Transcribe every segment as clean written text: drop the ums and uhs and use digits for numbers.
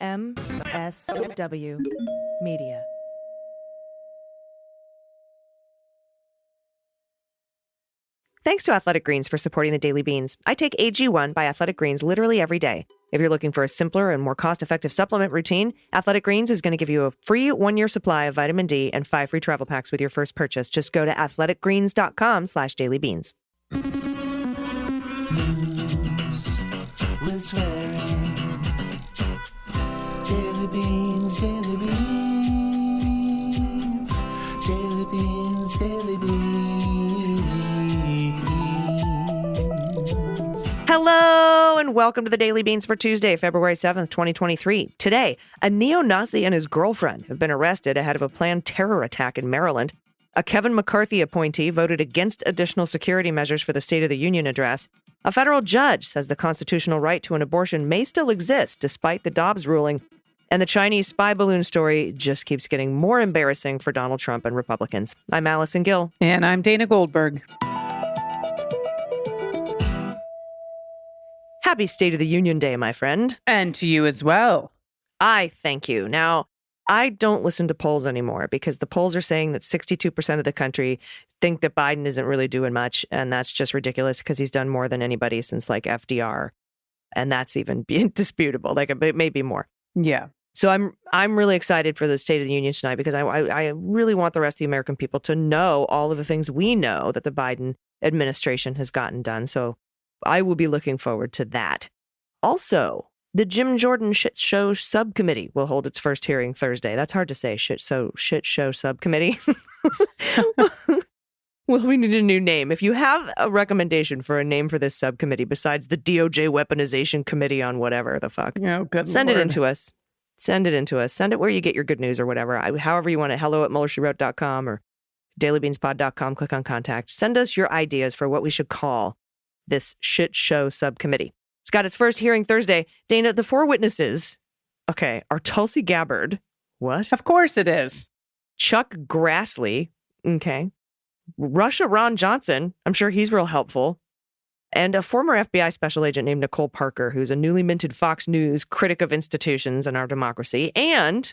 MSW Media. Thanks to Athletic Greens for supporting the Daily Beans. I take AG1 by Athletic Greens literally every day. If you're looking for a simpler and more cost-effective supplement routine, Athletic Greens is going to give you a free 1-year supply of vitamin D and 5 free travel packs with your first purchase. Just go to athleticgreens.com/dailybeans. News with swearing. Daily Beans, Daily Beans. Daily Beans, Daily Beans. Hello and welcome to the Daily Beans for Tuesday, February 7th, 2023. Today, a neo-Nazi and his girlfriend have been arrested ahead of a planned terror attack in Maryland. A Kevin McCarthy appointee voted against additional security measures for the State of the Union address. A federal judge says the constitutional right to an abortion may still exist despite the Dobbs ruling. And the Chinese spy balloon story just keeps getting more embarrassing for Donald Trump and Republicans. I'm Allison Gill. And I'm Dana Goldberg. Happy State of the Union Day, my friend. And to you as well. I thank you. Now, I don't listen to polls anymore because the polls are saying that 62% of the country think that Biden isn't really doing much. And that's just ridiculous because he's done more than anybody since like FDR. And that's even disputable. Like it may be more. Yeah. So I'm really excited for the State of the Union tonight because I really want the rest of the American people to know all of the things we know that the Biden administration has gotten done. So I will be looking forward to that. Also, the Jim Jordan Shit Show Subcommittee will hold its first hearing Thursday. That's hard to say. Shit Show Subcommittee. Well, we need a new name. If you have a recommendation for a name for this subcommittee besides the DOJ Weaponization Committee on whatever the fuck, send it in to us. Send it in to us. Send it where you get your good news or whatever. However you want it. hello@MullerSheWrote.com or dailybeanspod.com. Click on contact. Send us your ideas for what we should call this shit show subcommittee. It's got its first hearing Thursday. Dana, the 4 witnesses, are Tulsi Gabbard. What? Of course it is. Chuck Grassley. Okay. Russia Ron Johnson. I'm sure he's real helpful. And a former FBI special agent named Nicole Parker, who's a newly minted Fox News critic of institutions and our democracy. And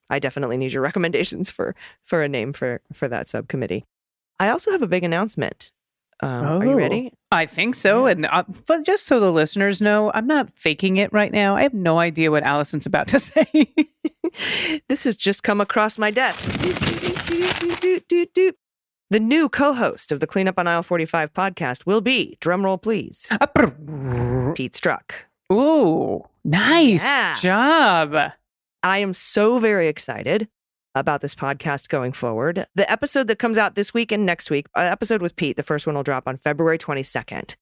I definitely need your recommendations for a name for that subcommittee. I also have a big announcement. Are you ready? I think so. Yeah. And but just so the listeners know, I'm not faking it right now. I have no idea what Allison's about to say. This has just come across my desk. The new co-host of the Cleanup on Aisle 45 podcast will be, drumroll please, Pete Strzok. Ooh, nice job. I am so very excited about this podcast going forward. The episode that comes out this week and next week, episode with Pete, the first one will drop on February 22nd.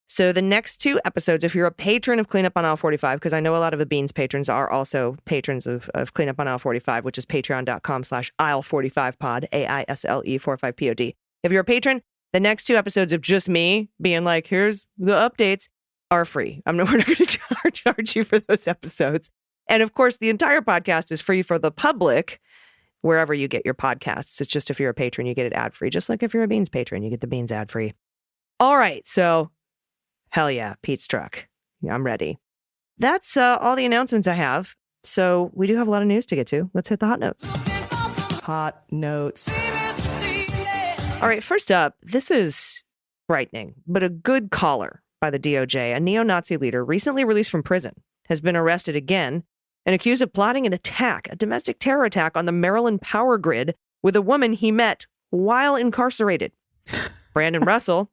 So the next 2 episodes, if you're a patron of Cleanup on Aisle 45, because I know a lot of the Beans patrons are also patrons of Cleanup on Aisle 45, which is patreon.com/aisle45pod, AISLE45POD. If you're a patron, the next 2 episodes of just me being like, here's the updates, are free. We're not going to charge you for those episodes. And of course, the entire podcast is free for the public, wherever you get your podcasts. It's just if you're a patron, you get it ad-free. Just like if you're a Beans patron, you get the Beans ad-free. All right, so hell yeah, Pete Strzok. Yeah, I'm ready. That's all the announcements I have. So we do have a lot of news to get to. Let's hit the hot notes. Hot notes. All right, first up, this is frightening, but a good caller by the DOJ. A neo-Nazi leader recently released from prison has been arrested again and accused of plotting an attack, a domestic terror attack on the Maryland power grid with a woman he met while incarcerated. Brandon Russell,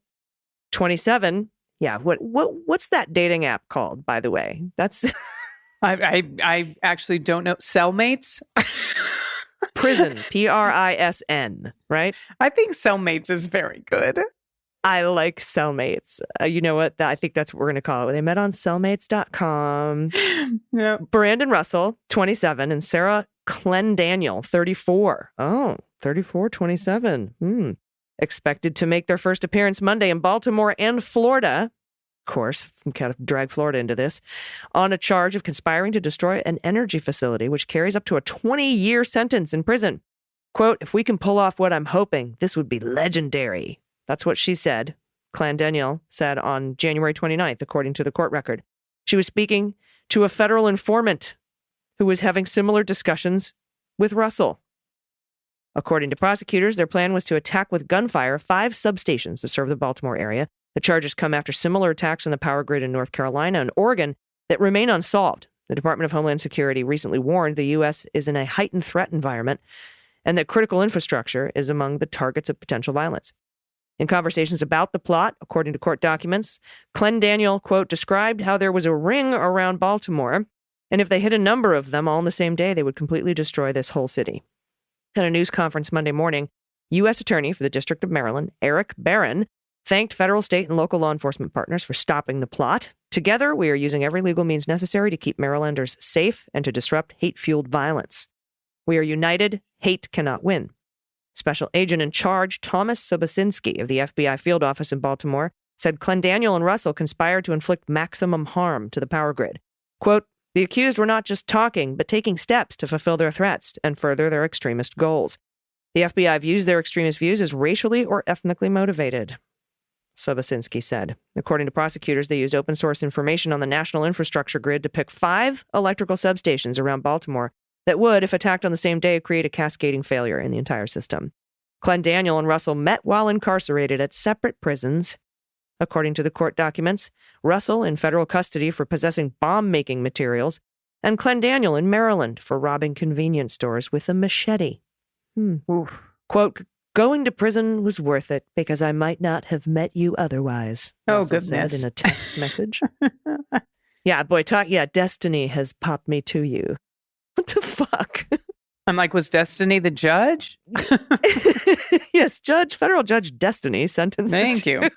27. Yeah, what's that dating app called, by the way? That's I actually don't know. Cellmates? Prison, PRISN, right? I think Cellmates is very good. I like Cellmates. You know what? I think that's what we're going to call it. They met on cellmates.com. Yep. Brandon Russell, 27, and Sarah Clendaniel, 34. Oh, 34, 27. Expected to make their first appearance Monday in Baltimore and Florida. Of course, kind of drag Florida into this, on a charge of conspiring to destroy an energy facility, which carries up to a 20-year sentence in prison. Quote, if we can pull off what I'm hoping, this would be legendary. That's what she said. Clendaniel said on January 29th, according to the court record. She was speaking to a federal informant who was having similar discussions with Russell. According to prosecutors, their plan was to attack with gunfire 5 substations that serve the Baltimore area. The charges come after similar attacks on the power grid in North Carolina and Oregon that remain unsolved. The Department of Homeland Security recently warned the U.S. is in a heightened threat environment and that critical infrastructure is among the targets of potential violence. In conversations about the plot, according to court documents, Clen Daniel, quote, described how there was a ring around Baltimore, and if they hit a number of them all on the same day, they would completely destroy this whole city. At a news conference Monday morning, U.S. Attorney for the District of Maryland, Eric Barron, thanked federal, state, and local law enforcement partners for stopping the plot. Together, we are using every legal means necessary to keep Marylanders safe and to disrupt hate-fueled violence. We are united. Hate cannot win. Special agent in charge, Thomas Sobocinski of the FBI field office in Baltimore, said Clen Daniel and Russell conspired to inflict maximum harm to the power grid. Quote, the accused were not just talking, but taking steps to fulfill their threats and further their extremist goals. The FBI views their extremist views as racially or ethnically motivated, Sobocinski said. According to prosecutors, they used open source information on the national infrastructure grid to pick 5 electrical substations around Baltimore that would, if attacked on the same day, create a cascading failure in the entire system. Clen Daniel and Russell met while incarcerated at separate prisons. According to the court documents, Russell in federal custody for possessing bomb-making materials, and Clen Daniel in Maryland for robbing convenience stores with a machete. Quote, going to prison was worth it because I might not have met you otherwise. Oh, Russell goodness. said in a text message. Yeah, boy, destiny has popped me to you. What the fuck? I'm like, was Destiny the judge? Yes, federal judge Destiny sentenced. Thank you.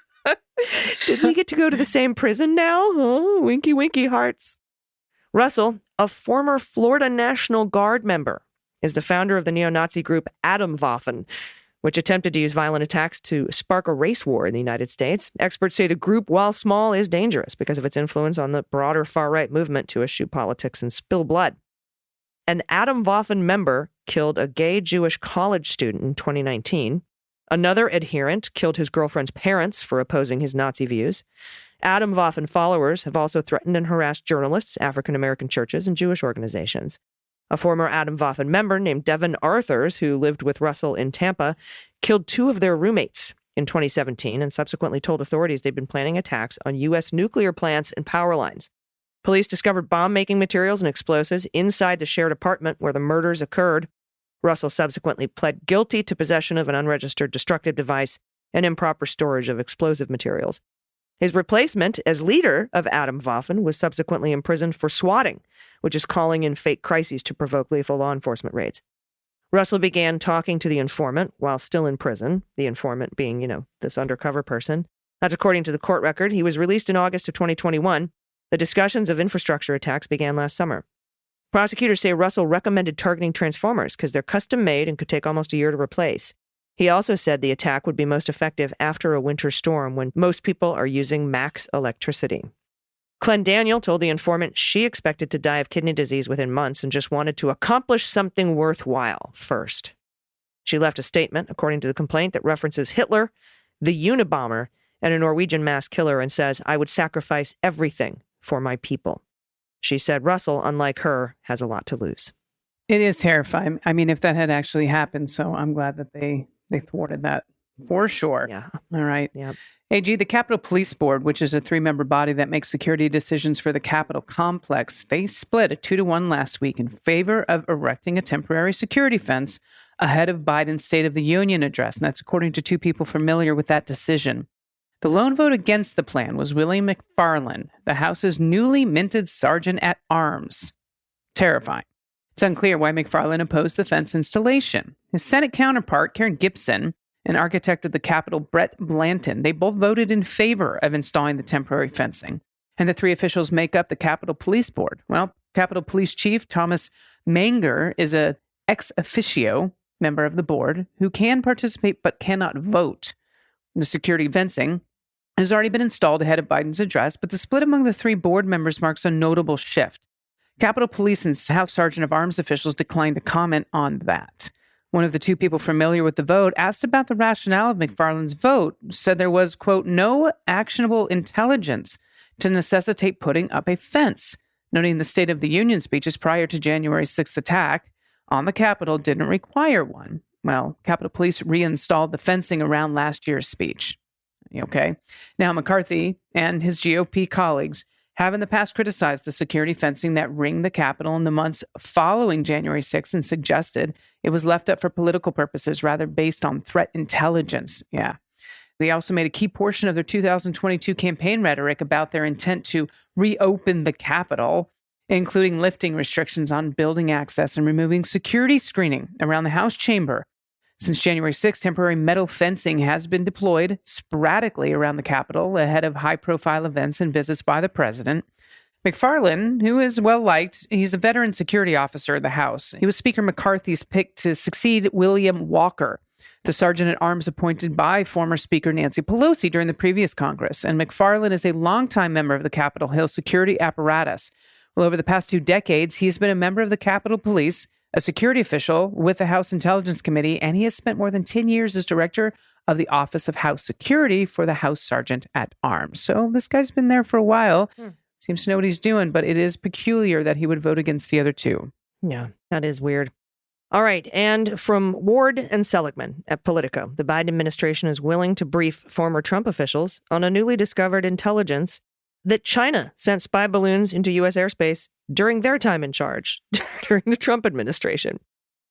Did we get to go to the same prison now? Oh, winky, winky hearts. Russell, a former Florida National Guard member, is the founder of the neo-Nazi group Atomwaffen, which attempted to use violent attacks to spark a race war in the United States. Experts say the group, while small, is dangerous because of its influence on the broader far-right movement to eschew politics and spill blood. An Atomwaffen member killed a gay Jewish college student in 2019. Another adherent killed his girlfriend's parents for opposing his Nazi views. Atomwaffen followers have also threatened and harassed journalists, African-American churches, and Jewish organizations. A former Atomwaffen member named Devin Arthurs, who lived with Russell in Tampa, killed 2 of their roommates in 2017 and subsequently told authorities they'd been planning attacks on U.S. nuclear plants and power lines. Police discovered bomb-making materials and explosives inside the shared apartment where the murders occurred. Russell subsequently pled guilty to possession of an unregistered destructive device and improper storage of explosive materials. His replacement as leader of Atomwaffen was subsequently imprisoned for swatting, which is calling in fake crises to provoke lethal law enforcement raids. Russell began talking to the informant while still in prison, the informant being, this undercover person. That's according to the court record. He was released in August of 2021. The discussions of infrastructure attacks began last summer. Prosecutors say Russell recommended targeting transformers because they're custom-made and could take almost a year to replace. He also said the attack would be most effective after a winter storm when most people are using max electricity. Clen Daniel told the informant she expected to die of kidney disease within months and just wanted to accomplish something worthwhile first. She left a statement, according to the complaint, that references Hitler, the Unabomber, and a Norwegian mass killer and says, I would sacrifice everything for my people. She said Russell, unlike her, has a lot to lose. It is terrifying. I mean, if that had actually happened, so I'm glad that they thwarted that for sure. Yeah. All right. Yeah. AG, the Capitol Police Board, which is a 3-member body that makes security decisions for the Capitol complex, they split a 2-1 last week in favor of erecting a temporary security fence ahead of Biden's State of the Union address. And that's according to 2 people familiar with that decision. The lone vote against the plan was William McFarland, the House's newly minted Sergeant at Arms. Terrifying. It's unclear why McFarland opposed the fence installation. His Senate counterpart, Karen Gibson, and architect of the Capitol, Brett Blanton, they both voted in favor of installing the temporary fencing. And the 3 officials make up the Capitol Police Board. Well, Capitol Police Chief Thomas Manger is a ex officio member of the board who can participate but cannot vote. The security fencing has already been installed ahead of Biden's address, but the split among the 3 board members marks a notable shift. Capitol Police and House Sergeant of Arms officials declined to comment on that. One of the 2 people familiar with the vote asked about the rationale of McFarland's vote, said there was, quote, no actionable intelligence to necessitate putting up a fence. noting the State of the Union speeches prior to January 6th attack on the Capitol didn't require one. Well, Capitol Police reinstalled the fencing around last year's speech. Okay. Now, McCarthy and his GOP colleagues have in the past criticized the security fencing that ringed the Capitol in the months following January 6th and suggested it was left up for political purposes rather based on threat intelligence. Yeah. They also made a key portion of their 2022 campaign rhetoric about their intent to reopen the Capitol, including lifting restrictions on building access and removing security screening around the House chamber. Since January 6th, temporary metal fencing has been deployed sporadically around the Capitol ahead of high-profile events and visits by the president. McFarland, who is well-liked, he's a veteran security officer of the House. He was Speaker McCarthy's pick to succeed William Walker, the sergeant-at-arms appointed by former Speaker Nancy Pelosi during the previous Congress. And McFarland is a longtime member of the Capitol Hill security apparatus. Well, over the past 2 decades, he's been a member of the Capitol Police, a security official with the House Intelligence Committee, and he has spent more than 10 years as director of the Office of House Security for the House Sergeant at Arms. So this guy's been there for a while. Seems to know what he's doing, but it is peculiar that he would vote against the other two. Yeah, that is weird. All right, and from Ward and Seligman at Politico, the Biden administration is willing to brief former Trump officials on a newly discovered intelligence that China sent spy balloons into U.S. airspace during their time in charge, during the Trump administration.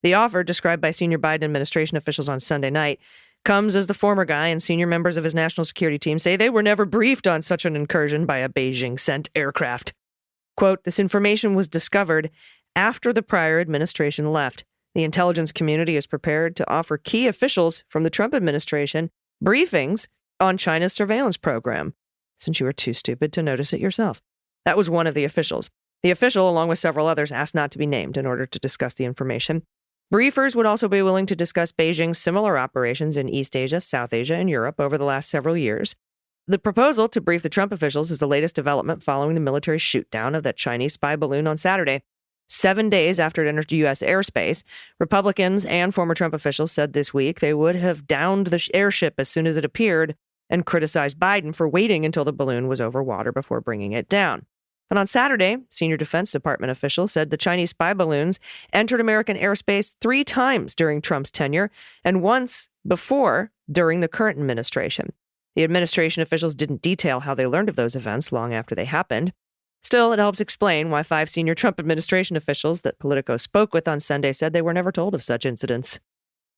The offer, described by senior Biden administration officials on Sunday night, comes as the former guy and senior members of his national security team say they were never briefed on such an incursion by a Beijing-sent aircraft. Quote, this information was discovered after the prior administration left. The intelligence community is prepared to offer key officials from the Trump administration briefings on China's surveillance program, since you were too stupid to notice it yourself. That was one of the officials. The official, along with several others, asked not to be named in order to discuss the information. Briefers would also be willing to discuss Beijing's similar operations in East Asia, South Asia, and Europe over the last several years. The proposal to brief the Trump officials is the latest development following the military shoot-down of that Chinese spy balloon on Saturday. 7 days after it entered U.S. airspace, Republicans and former Trump officials said this week they would have downed the airship as soon as it appeared and criticized Biden for waiting until the balloon was over water before bringing it down. And on Saturday, senior Defense Department officials said the Chinese spy balloons entered American airspace 3 times during Trump's tenure and once before during the current administration. The administration officials didn't detail how they learned of those events long after they happened. Still, it helps explain why 5 senior Trump administration officials that Politico spoke with on Sunday said they were never told of such incidents.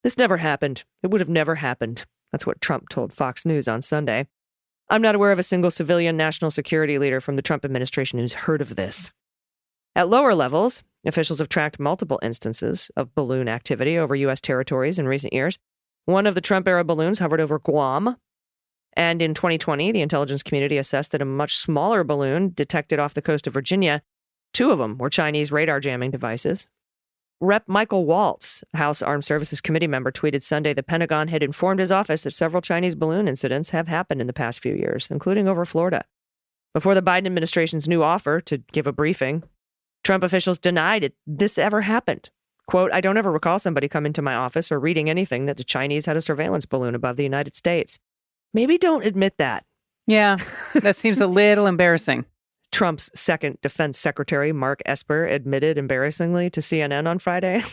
This never happened. It would have never happened. That's what Trump told Fox News on Sunday. I'm not aware of a single civilian national security leader from the Trump administration who's heard of this. At lower levels, officials have tracked multiple instances of balloon activity over U.S. territories in recent years. One of the Trump-era balloons hovered over Guam. And in 2020, the intelligence community assessed that a much smaller balloon detected off the coast of Virginia, 2 of them were Chinese radar jamming devices. Rep. Michael Waltz, House Armed Services Committee member, tweeted Sunday the Pentagon had informed his office that several Chinese balloon incidents have happened in the past few years, including over Florida. Before the Biden administration's new offer to give a briefing, Trump officials denied this ever happened. Quote, I don't ever recall somebody coming to my office or reading anything that the Chinese had a surveillance balloon above the United States. Maybe don't admit that. Yeah, that seems a little embarrassing. Trump's second defense secretary, Mark Esper, admitted embarrassingly to CNN on Friday.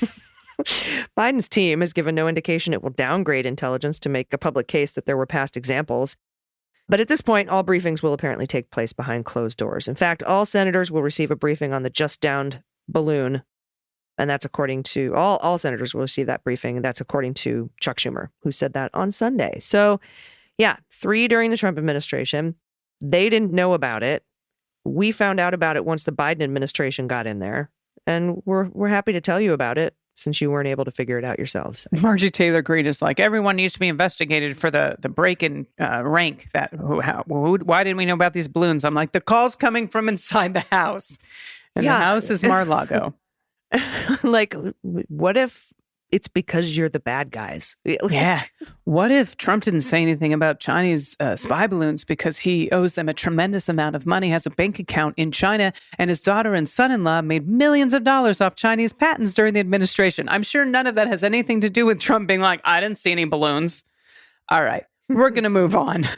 Biden's team has given no indication it will downgrade intelligence to make a public case that there were past examples. But at this point, all briefings will apparently take place behind closed doors. In fact, all senators will receive a briefing on the just downed balloon. And that's according to all senators will receive that briefing. And that's according to Chuck Schumer, who said that on Sunday. So, yeah, 3 during the Trump administration. They didn't know about it. We found out about it once the Biden administration got in there. And we're happy to tell you about it since you weren't able to figure it out yourselves. Margie Taylor Greene is like, everyone needs to be investigated for the break in rank. Why didn't we know about these balloons? I'm like, the call's coming from inside the house. And the house is Mar-a-Lago. Like, what if it's because you're the bad guys? Yeah. What if Trump didn't say anything about Chinese spy balloons because he owes them a tremendous amount of money, has a bank account in China, and his daughter and son-in-law made millions of dollars off Chinese patents during the administration? I'm sure none of that has anything to do with Trump being like, I didn't see any balloons. All right, we're going to move on.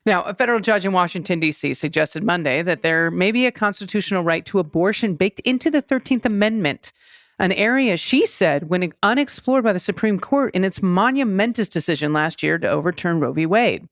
Now, a federal judge in Washington, D.C. suggested Monday that there may be a constitutional right to abortion baked into the 13th Amendment, an area she said went unexplored by the Supreme Court in its monumentous decision last year to overturn Roe v. Wade.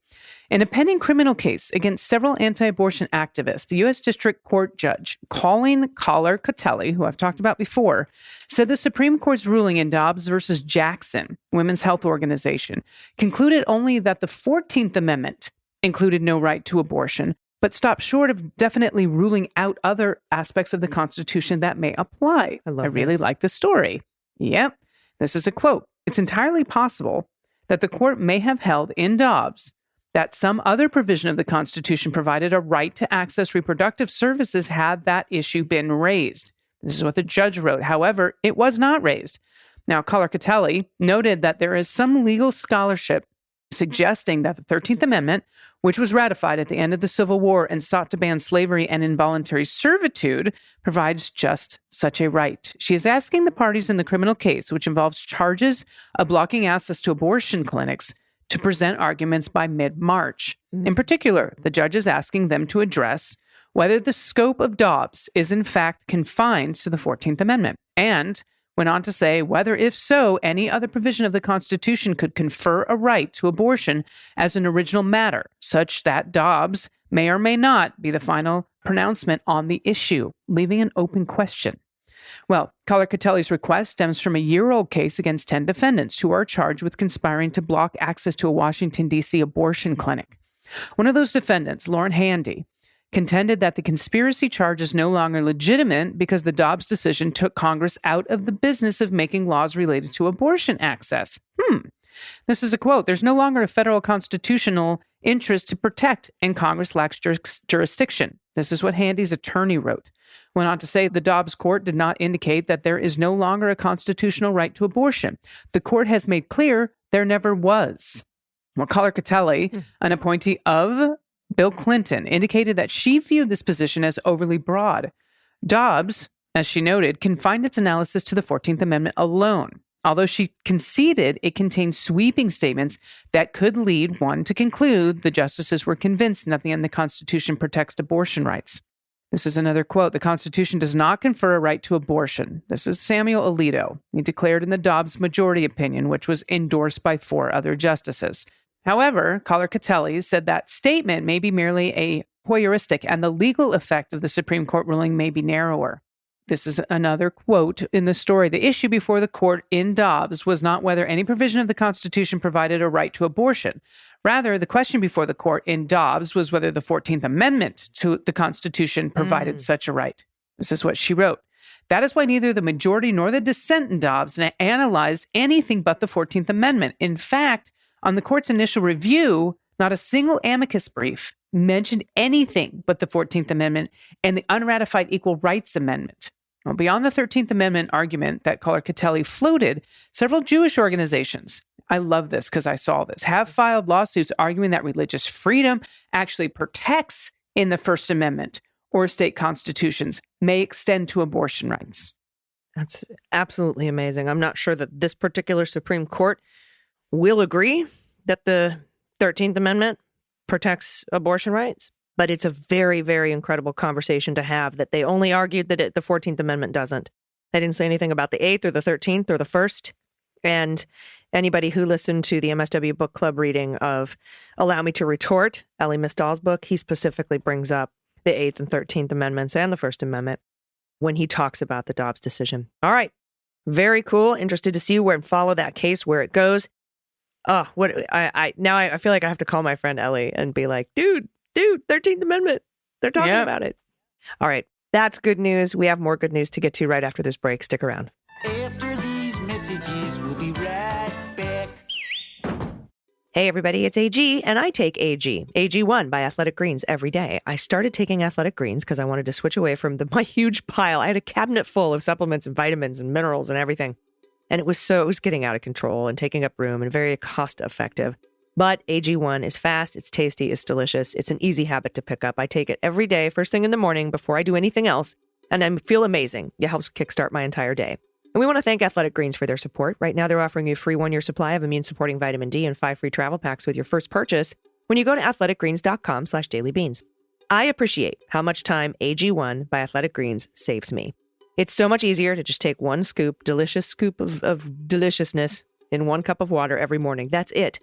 In a pending criminal case against several anti-abortion activists, the U.S. District Court judge, Colleen Collar-Catelli, who I've talked about before, said the Supreme Court's ruling in Dobbs versus Jackson, Women's Health Organization, concluded only that the 14th Amendment included no right to abortion, but stopped short of definitely ruling out other aspects of the Constitution that may apply. I really like this story. Yep. This is a quote. It's entirely possible that the court may have held in Dobbs that some other provision of the Constitution provided a right to access reproductive services had that issue been raised. This is what the judge wrote. However, it was not raised. Now, Collar-Catelli noted that there is some legal scholarship suggesting that the 13th Amendment, which was ratified at the end of the Civil War and sought to ban slavery and involuntary servitude, provides just such a right. She is asking the parties in the criminal case, which involves charges of blocking access to abortion clinics, to present arguments by mid-March. In particular, the judge is asking them to address whether the scope of Dobbs is in fact confined to the 14th Amendment, and went on to say whether, if so, any other provision of the Constitution could confer a right to abortion as an original matter, such that Dobbs may or may not be the final pronouncement on the issue, leaving an open question. Well, Collar-Catelli's request stems from a year-old case against 10 defendants who are charged with conspiring to block access to a Washington, D.C. abortion clinic. One of those defendants, Lauren Handy, contended that the conspiracy charge is no longer legitimate because the Dobbs decision took Congress out of the business of making laws related to abortion access. This is a quote. There's no longer a federal constitutional interest to protect, and Congress lacks jurisdiction. This is what Handy's attorney wrote. Went on to say the Dobbs court did not indicate that there is no longer a constitutional right to abortion. The court has made clear there never was. Well, Collar-Catelli, an appointee of Bill Clinton, indicated that she viewed this position as overly broad. Dobbs, as she noted, confined its analysis to the 14th Amendment alone, although she conceded it contained sweeping statements that could lead one to conclude the justices were convinced nothing in the Constitution protects abortion rights. This is another quote. The Constitution does not confer a right to abortion. This is Samuel Alito. He declared in the Dobbs majority opinion, which was endorsed by 4 other justices. However, Collar-Catelli said that statement may be merely a voyeuristic and the legal effect of the Supreme Court ruling may be narrower. This is another quote in the story. The issue before the court in Dobbs was not whether any provision of the Constitution provided a right to abortion. Rather, the question before the court in Dobbs was whether the 14th Amendment to the Constitution provided such a right. This is what she wrote. That is why neither the majority nor the dissent in Dobbs analyzed anything but the 14th Amendment. In fact, on the court's initial review, not a single amicus brief mentioned anything but the 14th Amendment and the unratified Equal Rights Amendment. Well, beyond the 13th Amendment argument that Collar-Catelli floated, several Jewish organizations, I love this because I saw this, have filed lawsuits arguing that religious freedom actually protects in the First Amendment or state constitutions may extend to abortion rights. That's absolutely amazing. I'm not sure that this particular Supreme Court will agree that the 13th Amendment protects abortion rights, but it's a very, very incredible conversation to have that they only argued that the 14th Amendment doesn't. They didn't say anything about the 8th or the 13th or the 1st. And anybody who listened to the MSW book club reading of Allow Me to Retort, Elie Mystal's book, he specifically brings up the 8th and 13th Amendments and the First Amendment when he talks about the Dobbs decision. All right. Very cool. Interested to see where and follow that case, where it goes. Oh, I feel like I have to call my friend Ellie and be like, dude, 13th Amendment. They're talking about it. All right. That's good news. We have more good news to get to right after this break. Stick around. After these messages, we'll be right back. Hey, everybody, it's AG, and I take AG. AG1 by Athletic Greens every day. I started taking Athletic Greens because I wanted to switch away from my huge pile. I had a cabinet full of supplements and vitamins and minerals and everything. And it was getting out of control and taking up room and very cost effective. But AG1 is fast, it's tasty, it's delicious. It's an easy habit to pick up. I take it every day, first thing in the morning before I do anything else. And I feel amazing. It helps kickstart my entire day. And we want to thank Athletic Greens for their support. Right now, they're offering you a free 1-year supply of immune-supporting vitamin D and 5 free travel packs with your first purchase. when you go to athleticgreens.com/dailybeans. I appreciate how much time AG1 by Athletic Greens saves me. It's so much easier to just take one delicious scoop of deliciousness in 1 cup of water every morning. That's it.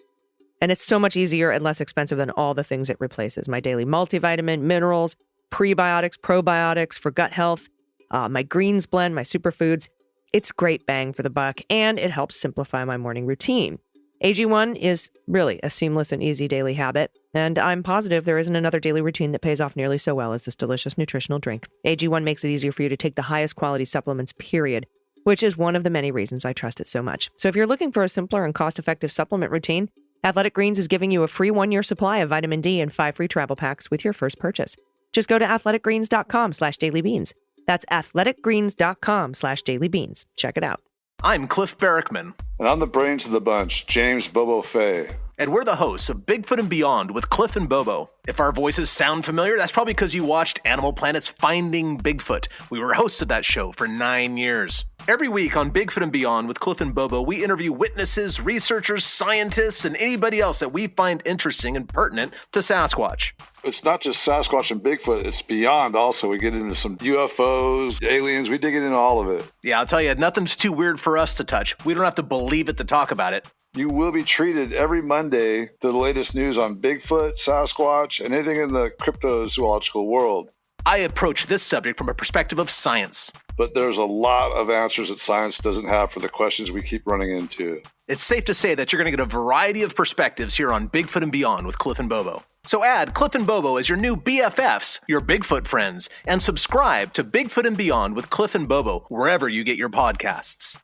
And it's so much easier and less expensive than all the things it replaces. My daily multivitamin, minerals, prebiotics, probiotics for gut health, my greens blend, my superfoods. It's great bang for the buck, and it helps simplify my morning routine. AG1 is really a seamless and easy daily habit, and I'm positive there isn't another daily routine that pays off nearly so well as this delicious nutritional drink. AG1 makes it easier for you to take the highest quality supplements, period, which is one of the many reasons I trust it so much. So if you're looking for a simpler and cost-effective supplement routine, Athletic Greens is giving you a free 1-year supply of vitamin D and 5 free travel packs with your first purchase. Just go to athleticgreens.com/dailybeans. That's athleticgreens.com/dailybeans. Check it out. I'm Cliff Barrickman. And I'm the brains of the bunch, James Bobo Fay. And we're the hosts of Bigfoot and Beyond with Cliff and Bobo. If our voices sound familiar, that's probably because you watched Animal Planet's Finding Bigfoot. We were hosts of that show for 9 years. Every week on Bigfoot and Beyond with Cliff and Bobo, we interview witnesses, researchers, scientists, and anybody else that we find interesting and pertinent to Sasquatch. It's not just Sasquatch and Bigfoot, it's beyond also. We get into some UFOs, aliens, we dig into all of it. Yeah, I'll tell you, nothing's too weird for us to touch. We don't have to believe it to talk about it. You will be treated every Monday to the latest news on Bigfoot, Sasquatch, and anything in the cryptozoological world. I approach this subject from a perspective of science. But there's a lot of answers that science doesn't have for the questions we keep running into. It's safe to say that you're going to get a variety of perspectives here on Bigfoot and Beyond with Cliff and Bobo. So add Cliff and Bobo as your new BFFs, your Bigfoot friends, and subscribe to Bigfoot and Beyond with Cliff and Bobo wherever you get your podcasts.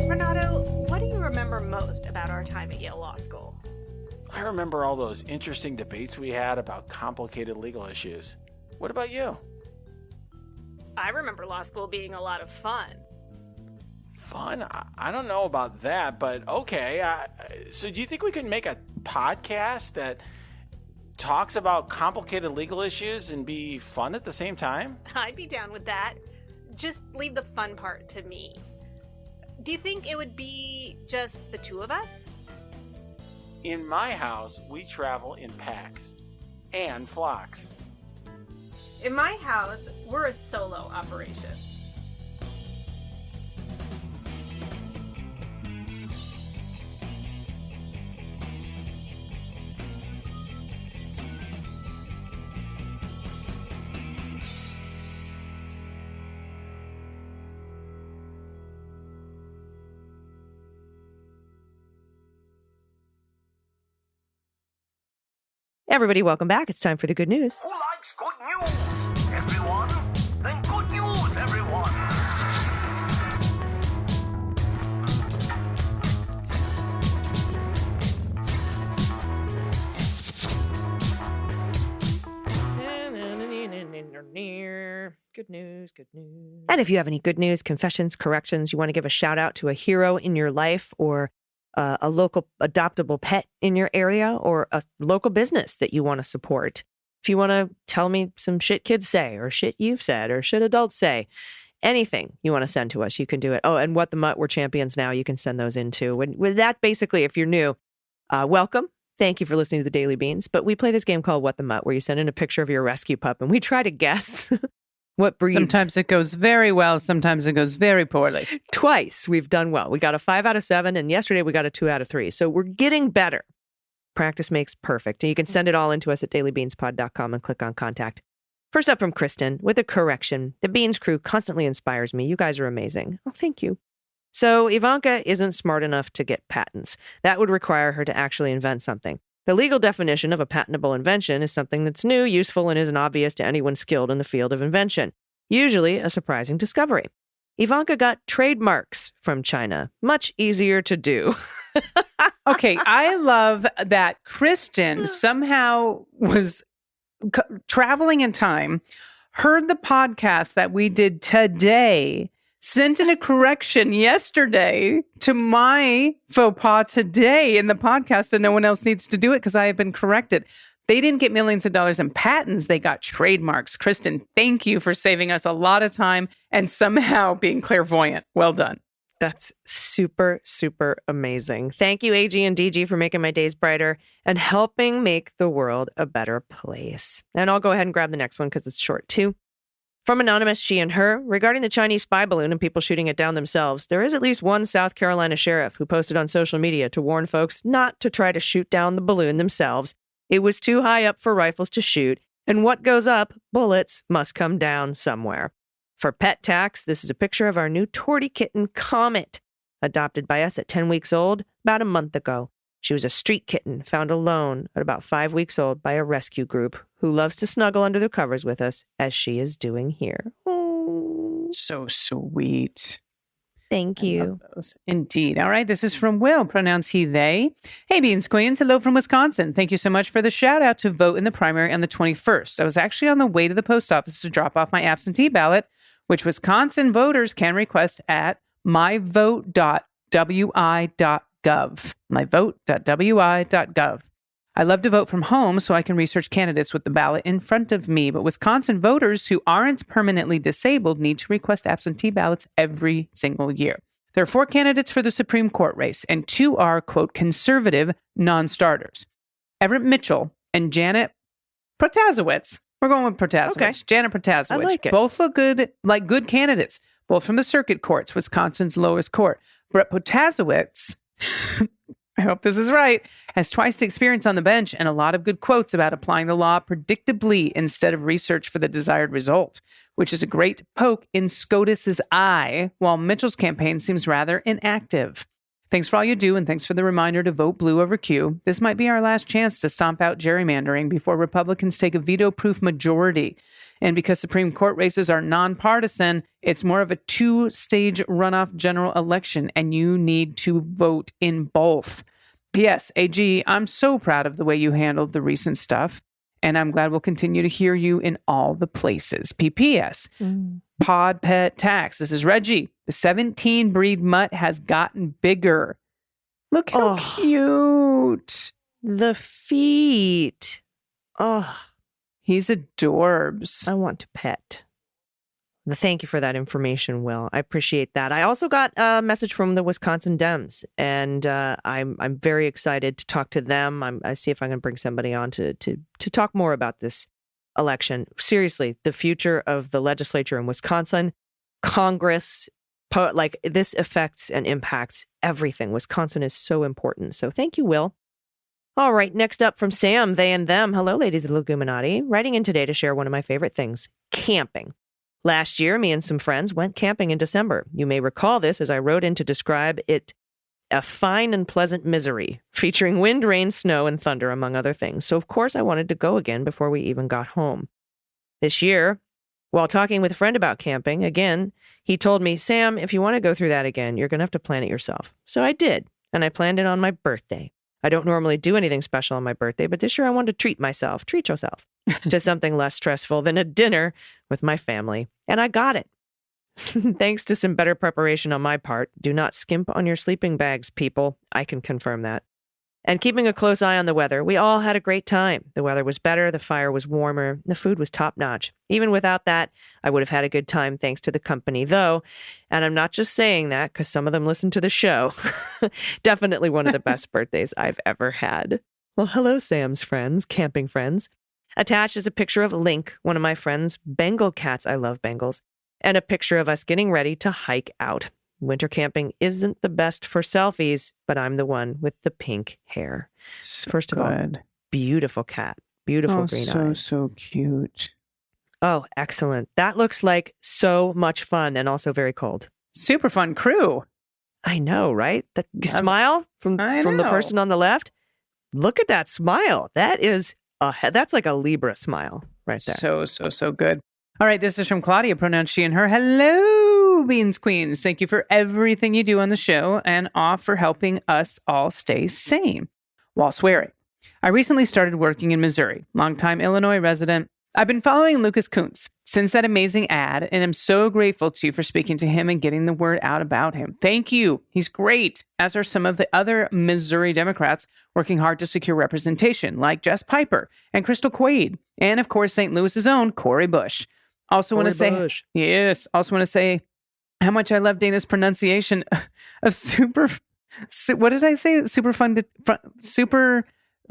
Renato, what do you remember most about our time at Yale Law School? I remember all those interesting debates we had about complicated legal issues. What about you? I remember law school being a lot of fun. Fun? I don't know about that, but okay. So do you think we could make a podcast that talks about complicated legal issues and be fun at the same time? I'd be down with that. Just leave the fun part to me. Do you think it would be just the two of us? In my house, we travel in packs and flocks. In my house, we're a solo operation. Everybody, welcome back. It's time for the good news. Who likes good news? Everyone? Then good news, everyone! Good news, good news. And if you have any good news, confessions, corrections, you want to give a shout out to a hero in your life or a local adoptable pet in your area or a local business that you want to support. If you want to tell me some shit kids say or shit you've said or shit adults say, anything you want to send to us, you can do it. Oh, and What the Mutt, we're champions now. You can send those in too. With that, basically, if you're new, welcome. Thank you for listening to the Daily Beans. But we play this game called What the Mutt, where you send in a picture of your rescue pup and we try to guess what breed. Sometimes it goes very well. Sometimes it goes very poorly. Twice we've done well. We got a 5 out of 7, and yesterday we got a 2 out of 3. So we're getting better. Practice makes perfect. And you can send it all into us at dailybeanspod.com and click on contact. First up from Kristen with a correction. The Beans crew constantly inspires me. You guys are amazing. Oh, thank you. So Ivanka isn't smart enough to get patents. That would require her to actually invent something. The legal definition of a patentable invention is something that's new, useful, and isn't obvious to anyone skilled in the field of invention. Usually a surprising discovery. Ivanka got trademarks from China. Much easier to do. Okay, I love that Kristen somehow was traveling in time, heard the podcast that we did today, sent in a correction yesterday to my faux pas today in the podcast, and no one else needs to do it because I have been corrected. They didn't get millions of dollars in patents. They got trademarks. Kristen, thank you for saving us a lot of time and somehow being clairvoyant. Well done. That's super, super amazing. Thank you, AG and DG, for making my days brighter and helping make the world a better place. And I'll go ahead and grab the next one because it's short too. From Anonymous, she and her, regarding the Chinese spy balloon and people shooting it down themselves, there is at least one South Carolina sheriff who posted on social media to warn folks not to try to shoot down the balloon themselves. It was too high up for rifles to shoot, and what goes up, bullets, must come down somewhere. For pet tax, this is a picture of our new tortie kitten, Comet, adopted by us at 10 weeks old about a month ago. She was a street kitten found alone at about 5 weeks old by a rescue group who loves to snuggle under the covers with us, as she is doing here. Oh, So sweet. thank I you. love those. Indeed. All right. This is from Will, pronouns he, they. Hey, Beans Queens. Hello from Wisconsin. Thank you so much for the shout out to vote in the primary on the 21st. I was actually on the way to the post office to drop off my absentee ballot, which Wisconsin voters can request at myvote.wi.gov. Myvote.wi.gov. I love to vote from home so I can research candidates with the ballot in front of me, but Wisconsin voters who aren't permanently disabled need to request absentee ballots every single year. There are 4 candidates for the Supreme Court race, and 2 are, quote, conservative non-starters. Everett Mitchell and Janet Protasewicz. We're going with Protasewicz. Okay. Janet Protasewicz. I like it. Both look good, like good candidates, both from the circuit courts, Wisconsin's lowest court. Brett Protasewicz, I hope this is right, has twice the experience on the bench and a lot of good quotes about applying the law predictably instead of research for the desired result, which is a great poke in SCOTUS's eye, while Mitchell's campaign seems rather inactive. Thanks for all you do, and thanks for the reminder to vote blue over Q. This might be our last chance to stomp out gerrymandering before Republicans take a veto-proof majority. And because Supreme Court races are nonpartisan, it's more of a 2-stage runoff general election, and you need to vote in both. P.S. AG, I'm so proud of the way you handled the recent stuff, and I'm glad we'll continue to hear you in all the places. P.P.S. Pod pet tax. This is Reggie. The 17 breed mutt has gotten bigger. Look how cute. The feet. Oh, He's adorbs. I want to pet. Thank you for that information, Will. I appreciate that. I also got a message from the Wisconsin Dems, and I'm very excited to talk to them. I see if I can bring somebody on to talk more about this election. Seriously, the future of the legislature in Wisconsin, Congress, this affects and impacts everything. Wisconsin is so important. So thank you, Will. All right, next up from Sam, they and them. Hello, ladies of the Leguminati. Writing in today to share one of my favorite things, camping. Last year, me and some friends went camping in December. You may recall this as I wrote in to describe it a fine and pleasant misery, featuring wind, rain, snow, and thunder, among other things. So, of course, I wanted to go again before we even got home. This year, while talking with a friend about camping, again, he told me, Sam, if you want to go through that again, you're going to have to plan it yourself. So I did, and I planned it on my birthday. I don't normally do anything special on my birthday, but this year I wanted to treat yourself to something less stressful than a dinner with my family. And I got it. Thanks to some better preparation on my part. Do not skimp on your sleeping bags, people. I can confirm that. And keeping a close eye on the weather, we all had a great time. The weather was better, the fire was warmer, the food was top-notch. Even without that, I would have had a good time thanks to the company, though. And I'm not just saying that because some of them listen to the show. Definitely one of the best birthdays I've ever had. Well, hello, Sam's friends, camping friends. Attached is a picture of Link, one of my friend's Bengal cats. I love Bengals. And a picture of us getting ready to hike out. Winter camping isn't the best for selfies, but I'm the one with the pink hair. First of all, beautiful cat. Beautiful green eyes. So cute. Oh, excellent. That looks like so much fun and also very cold. Super fun crew. I know, right? The smile from the person on the left. Look at that smile. That's like a Libra smile right there. So good. All right, this is from Claudia, pronouns she and her. Hello, Beans Queens. Thank you for everything you do on the show and for helping us all stay sane while swearing. I recently started working in Missouri, longtime Illinois resident. I've been following Lucas Kuntz since that amazing ad, and I'm so grateful to you for speaking to him and getting the word out about him. Thank you. He's great, as are some of the other Missouri Democrats working hard to secure representation, like Jess Piper and Crystal Quaid, and of course, St. Louis's own Cori Bush. Also want to say, how much I love Dana's pronunciation of what did I say?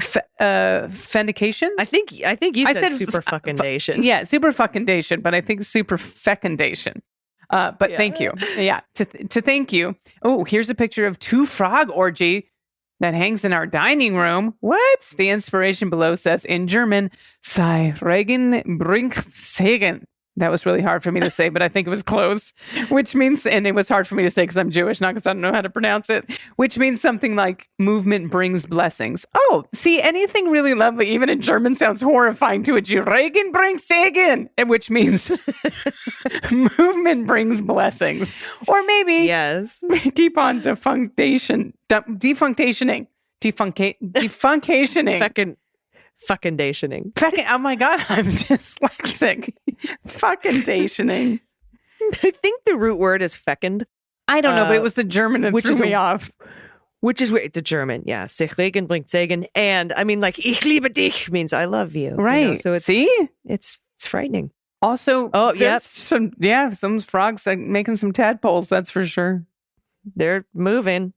Fendication? I think you said super fucking dation. Yeah, super fucking dation, but I think super fecundation. But thank you. Yeah, to thank you. Oh, here's a picture of 2 frog orgy that hangs in our dining room. What? The inspiration below says in German, sei Regen Brinksegen. That was really hard for me to say, but I think it was close, which means, and it was hard for me to say because I'm Jewish, not because I don't know how to pronounce it, which means something like movement brings blessings. Oh, see, anything really lovely, even in German, sounds horrifying to a Jew. Regen bringt Segen, which means movement brings blessings. Or maybe yes, keep on defunctationing. Fucking dationing. Oh my God, I'm dyslexic. Fucking dationing. I think the root word is fecund. I don't know, but it was the German that threw me off. Which is weird. It's a German, yeah. Sich Regen bringt Segen. And I mean, like, ich liebe dich means I love you. Right. You know? So it's frightening. Also, yep. some frogs like making some tadpoles, that's for sure. They're moving.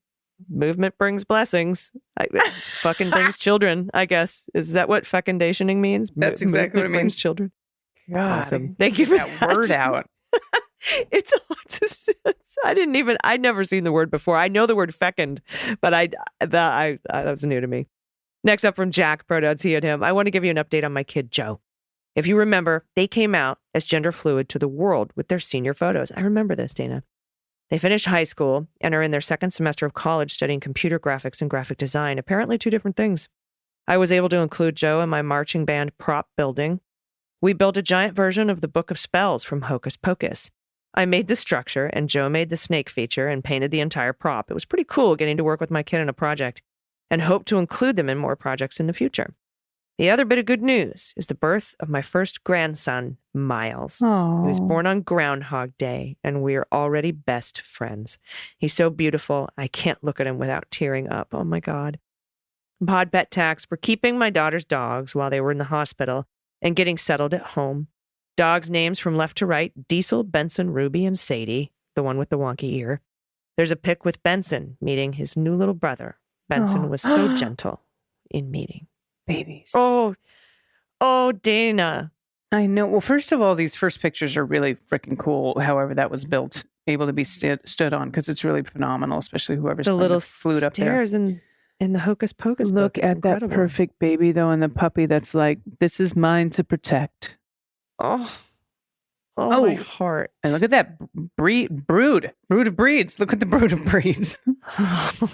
Movement brings blessings. Fucking brings children, I guess. Is that what fecundationing means? That's exactly what it means. Brings children. God. Awesome. Thank you for that word out. It's I'd never seen the word before. I know the word fecund, but that was new to me. Next up from Jack, pronouns he and him. I want to give you an update on my kid, Joe. If you remember, they came out as gender fluid to the world with their senior photos. I remember this, Dana. They finished high school and are in their second semester of college studying computer graphics and graphic design, apparently 2 different things. I was able to include Joe in my marching band prop building. We built a giant version of the Book of Spells from Hocus Pocus. I made the structure and Joe made the snake feature and painted the entire prop. It was pretty cool getting to work with my kid on a project and hope to include them in more projects in the future. The other bit of good news is the birth of my first grandson, Miles. Aww. He was born on Groundhog Day, and we are already best friends. He's so beautiful, I can't look at him without tearing up. Oh, my God. Pod Pet Tax for keeping my daughter's dogs while they were in the hospital and getting settled at home. Dogs' names from left to right, Diesel, Benson, Ruby, and Sadie, the one with the wonky ear. There's a pic with Benson meeting his new little brother. Benson was so gentle in meeting. Babies. Oh, Dana. I know. Well, first of all, these first pictures are really freaking cool. However, that was built, able to be stood on, because it's really phenomenal, especially whoever's the little flute up there. Stairs in the Hocus Pocus Look book. at Incredible. that perfect baby, though, and the puppy that's like, this is mine to protect. Oh, my heart. And look at that brood of breeds. Look at the brood of breeds.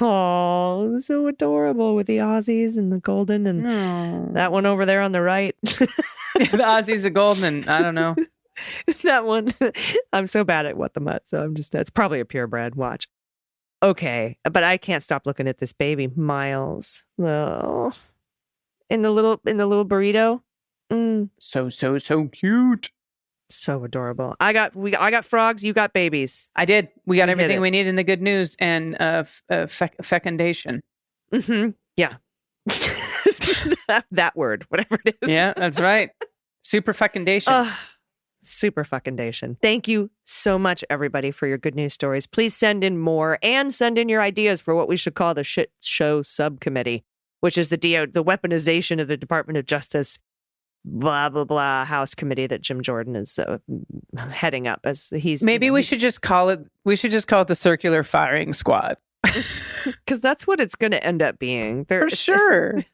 Oh, so adorable with the Aussies and the golden and that one over there on the right. The Aussies, the golden, and I don't know. That one. I'm so bad at what the mutt, so it's probably a purebred. Watch. Okay, but I can't stop looking at this baby, Miles. Oh, in the little burrito. So cute. So adorable. I got frogs. You got babies. I did. We got everything we need in the good news and fecundation. Mm-hmm. Yeah. that word, whatever it is. Yeah, that's right. Super fecundation. Super fecundation. Thank you so much, everybody, for your good news stories. Please send in more and send in your ideas for what we should call the shit show subcommittee, which is the weaponization of the Department of Justice blah blah blah House committee that Jim Jordan is heading up. As he's we should just call it the circular firing squad, because that's what it's going to end up being for sure.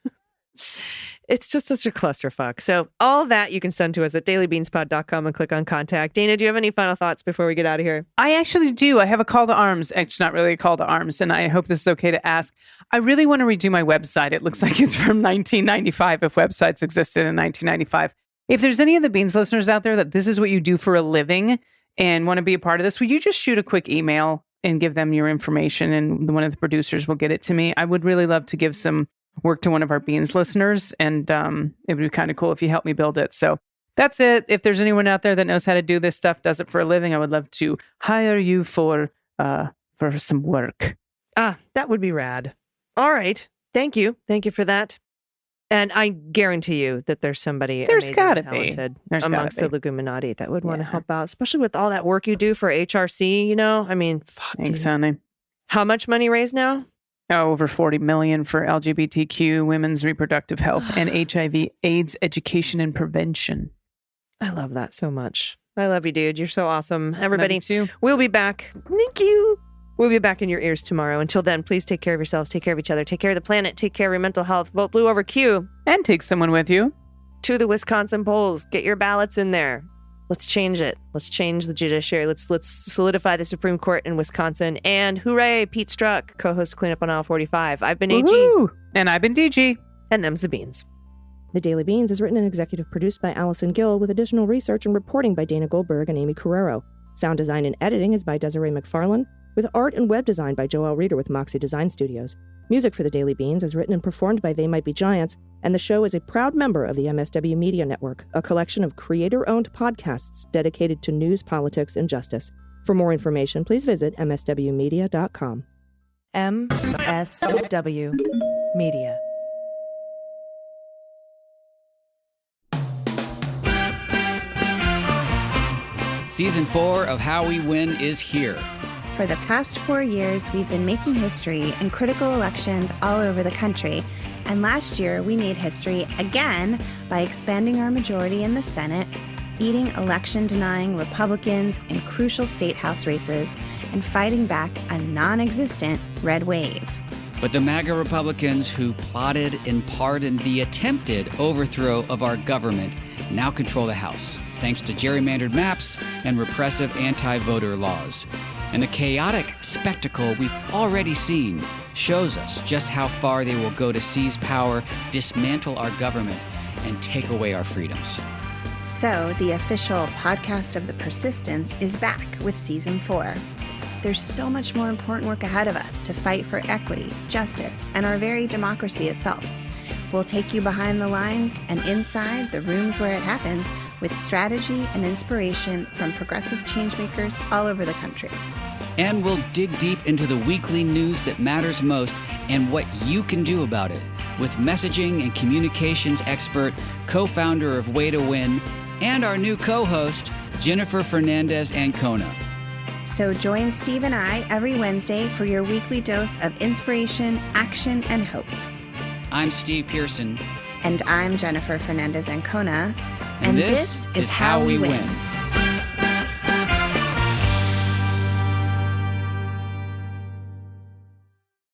It's just such a clusterfuck. So all that you can send to us at dailybeanspod.com and click on contact. Dana, do you have any final thoughts before we get out of here? I actually do. I have a call to arms. It's not really a call to arms, and I hope this is okay to ask. I really want to redo my website. It looks like it's from 1995, if websites existed in 1995. If there's any of the Beans listeners out there that this is what you do for a living and want to be a part of this, would you just shoot a quick email and give them your information, and one of the producers will get it to me? I would really love to give some work to one of our Beans listeners, and it would be kind of cool if you help me build it. So that's it. If there's anyone out there that knows how to do this stuff, does it for a living, I would love to hire you for some work. That would be rad. All right. Thank you for that. And I guarantee you that there's somebody There's amazing gotta and be. talented There's gotta amongst be. the Leguminati that would want to Yeah. help out, especially with all that work you do for HRC, you know? I mean, fuck, Thanks, dude. honey. How much money raised now? Over $40 million for LGBTQ, women's reproductive health, and HIV/AIDS education and prevention. I love that so much. I love you, dude. You're so awesome. Everybody, Love you too. we'll be back. Thank you. We'll be back in your ears tomorrow. Until then, please take care of yourselves, take care of each other, take care of the planet, take care of your mental health. Vote blue over Q. And take someone with you. To the Wisconsin polls. Get your ballots in there. Let's change it. Let's change the judiciary. Let's solidify the Supreme Court in Wisconsin. And hooray, Pete Strzok, co-host Cleanup on Aisle 45. I've been AG. Woohoo! And I've been DG. And them's the beans. The Daily Beans is written and executive produced by Allison Gill with additional research and reporting by Dana Goldberg and Amy Carrero. Sound design and editing is by Desiree McFarlane, with art and web design by Joelle Reeder with Moxie Design Studios. Music for The Daily Beans is written and performed by They Might Be Giants, and the show is a proud member of the MSW Media Network, a collection of creator-owned podcasts dedicated to news, politics, and justice. For more information, please visit mswmedia.com. MSW Media. Season 4 of How We Win is here. For the past 4 years, we've been making history in critical elections all over the country. And last year, we made history again by expanding our majority in the Senate, beating election-denying Republicans in crucial state house races, and fighting back a non-existent red wave. But the MAGA Republicans who plotted and pardoned the attempted overthrow of our government now control the House, thanks to gerrymandered maps and repressive anti-voter laws. And the chaotic spectacle we've already seen shows us just how far they will go to seize power, dismantle our government, and take away our freedoms. So, the official podcast of The Persistence is back with Season 4. There's so much more important work ahead of us to fight for equity, justice, and our very democracy itself. We'll take you behind the lines and inside the rooms where it happens with strategy and inspiration from progressive changemakers all over the country. And we'll dig deep into the weekly news that matters most and what you can do about it with messaging and communications expert, co-founder of Way to Win, and our new co-host, Jennifer Fernandez-Ancona. So join Steve and I every Wednesday for your weekly dose of inspiration, action, and hope. I'm Steve Pearson. And I'm Jennifer Fernandez-Ancona. And this is How We Win.